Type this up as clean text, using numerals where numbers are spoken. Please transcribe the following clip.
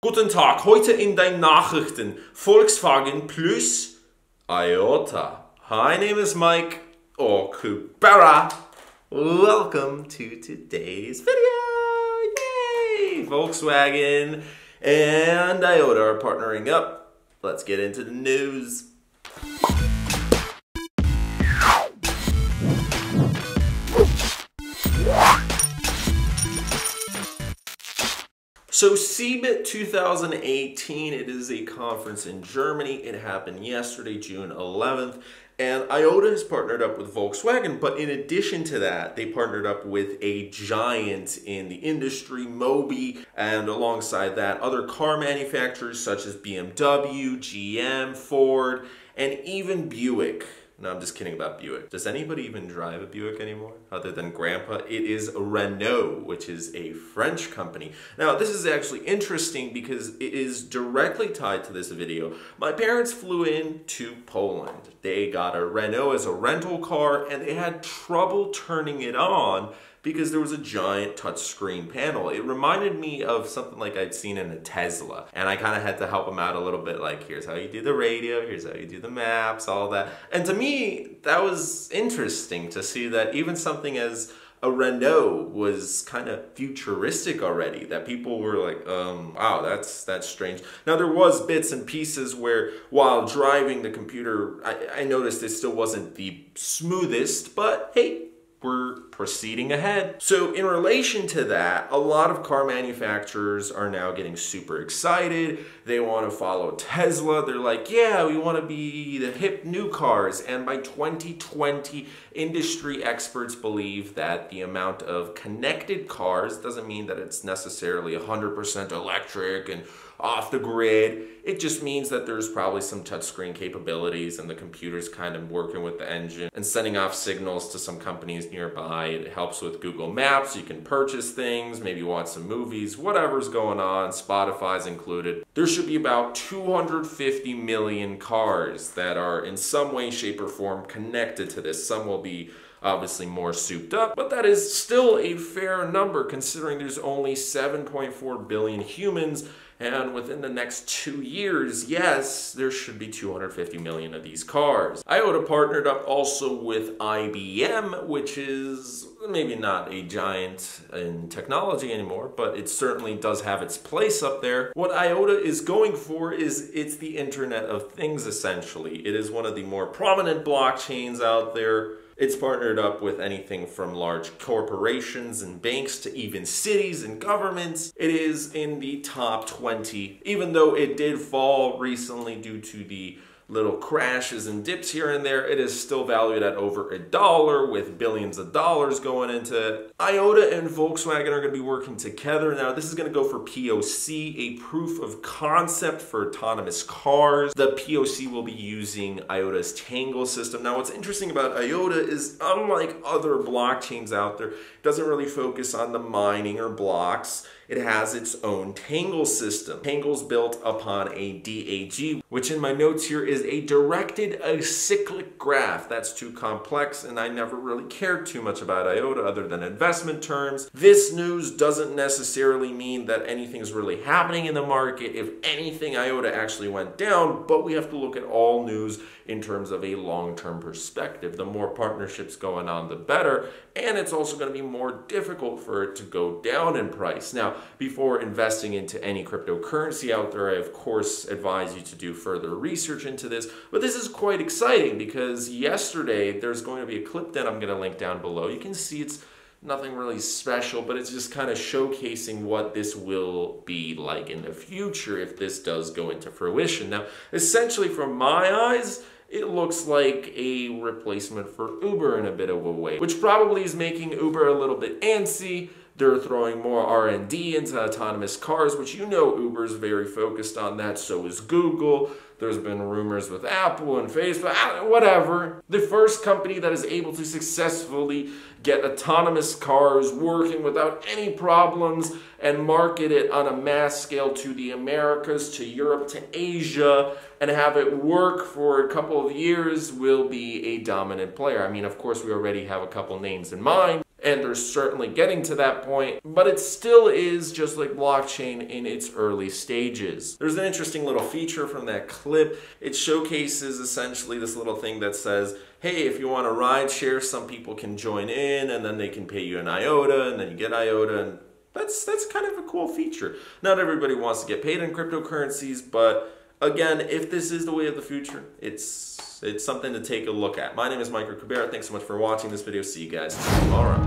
Guten Tag, heute in den Nachrichten Volkswagen plus IOTA. My name is Mike or Kubera. Welcome to today's video. Yay! Volkswagen and IOTA are partnering up. Let's get into the news. So CeBIT 2018, it is a conference in Germany. It happened yesterday, June 11th, and IOTA has partnered up with Volkswagen, but in addition to that, they partnered up with a giant in the industry, Mobi, and alongside that, other car manufacturers such as BMW, GM, Ford, and even Buick. No, I'm just kidding about Buick. Does anybody even drive a Buick anymore, other than Grandpa? It is Renault, which is a French company. Now, this is actually interesting because it is directly tied to this video. My parents flew in to Poland. They got a Renault as a rental car, and they had trouble turning it on because there was a giant touchscreen panel. It reminded me of something like I'd seen in a Tesla. And I kind of had to help them out a little bit, like, here's how you do the radio, here's how you do the maps, all that. And to me, that was interesting to see that even something as a Renault was kind of futuristic already, that people were like, wow, that's strange. Now, there was bits and pieces where while driving the computer, I noticed it still wasn't the smoothest, but hey, we're proceeding ahead. So in relation to that, a lot of car manufacturers are now getting super excited. They want to follow Tesla. They're like, yeah, we want to be the hip new cars. And by 2020, industry experts believe that the amount of connected cars doesn't mean that it's necessarily 100% electric and off the grid. It just means that there's probably some touchscreen capabilities and the computer's kind of working with the engine and sending off signals to some companies nearby. It helps with Google Maps. You can purchase things, maybe watch some movies, whatever's going on, Spotify's included. There should be about 250 million cars that are in some way, shape, or form connected to this. Some will be obviously more souped up, but that is still a fair number considering there's only 7.4 billion humans. And within the next 2 years, yes, there should be 250 million of these cars. IOTA partnered up also with IBM, which is maybe not a giant in technology anymore, but it certainly does have its place up there. What IOTA is going for is it's the Internet of Things, essentially. It is one of the more prominent blockchains out there. It's partnered up with anything from large corporations and banks to even cities and governments. It is in the top 20, even though it did fall recently due to the little crashes and dips here and there. It is still valued at over $1 with billions of dollars going into it. IOTA and Volkswagen are going to be working together. Now, this is going to go for POC, a proof of concept for autonomous cars. The POC will be using IOTA's Tangle system. Now, what's interesting about IOTA is unlike other blockchains out there, it doesn't really focus on the mining or blocks. It has its own Tangle system. Tangle's built upon a DAG, which in my notes here is a directed acyclic graph. That's too complex, and I never really cared too much about IOTA other than investment terms. This news doesn't necessarily mean that anything's really happening in the market. If anything, IOTA actually went down, but we have to look at all news in terms of a long-term perspective. The more partnerships going on, the better, and it's also going to be more difficult for it to go down in price. Now, before investing into any cryptocurrency out there, I of course advise you to do further research into this, but this is quite exciting because yesterday there's going to be a clip that I'm going to link down below. You can see it's nothing really special, but it's just kind of showcasing what this will be like in the future if this does go into fruition. Now, essentially from my eyes, it looks like a replacement for Uber in a bit of a way, which probably is making Uber a little bit antsy. They're throwing more R&D into autonomous cars, which you know Uber's very focused on that, so is Google. There's been rumors with Apple and Facebook, whatever. The first company that is able to successfully get autonomous cars working without any problems and market it on a mass scale to the Americas, to Europe, to Asia, and have it work for a couple of years will be a dominant player. I mean, of course, we already have a couple names in mind. and they're certainly getting to that point, but it still is just like blockchain in its early stages. There's an interesting little feature from that clip. It showcases essentially this little thing that says, hey, if you want to ride share, some people can join in and then they can pay you an IOTA, and then you get IOTA, and that's kind of a cool feature. Not everybody wants to get paid in cryptocurrencies, but again, if this is the way of the future, it's something to take a look at. My name is Mike Cabrera. Thanks so much for watching this video. See you guys tomorrow.